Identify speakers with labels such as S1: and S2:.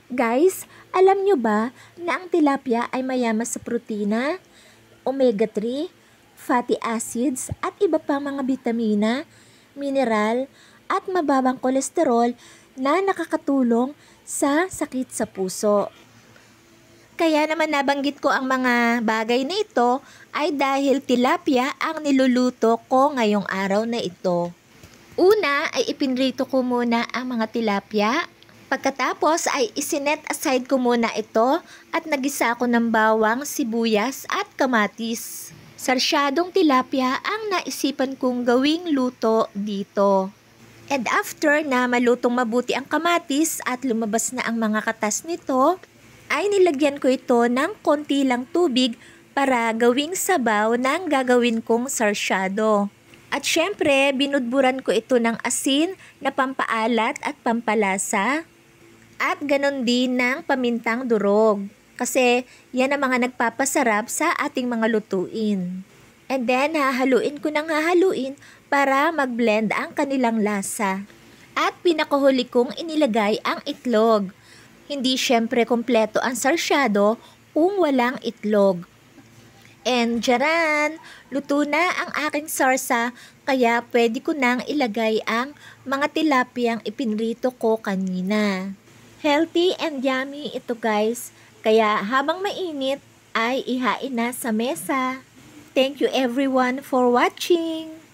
S1: Guys, alam nyo ba na ang tilapia ay mayaman sa protina, omega-3, fatty acids at iba pang mga bitamina, mineral at mababang kolesterol na nakakatulong sa sakit sa puso. Kaya naman nabanggit ko ang mga bagay na ito ay dahil tilapia ang niluluto ko ngayong araw na ito. Una ay ipinrito ko muna ang mga tilapia. Pagkatapos ay isinet aside ko muna ito at nagisa ko ng bawang, sibuyas at kamatis. Sarsyadong tilapia ang naisipan kong gawing luto dito. And after na malutong mabuti ang kamatis at lumabas na ang mga katas nito, ay nilagyan ko ito ng konti lang tubig para gawing sabaw ng gagawin kong sarsyado. At syempre, binudburan ko ito ng asin na pampaalat at pampalasa. At ganon din ng pamintang durog. Kasi yan ang mga nagpapasarap sa ating mga lutuin. And then, hahaluin ko ng hahaluin para mag-blend ang kanilang lasa. At pinakahuli kong inilagay ang itlog. Hindi syempre kompleto ang sarsyado kung walang itlog. And jaran, luto na ang aking sarsa, kaya pwede ko nang ilagay ang mga tilapiyang ipinrito ko kanina. Healthy and yummy ito guys, kaya habang mainit ay ihain na sa mesa. Thank you everyone for watching!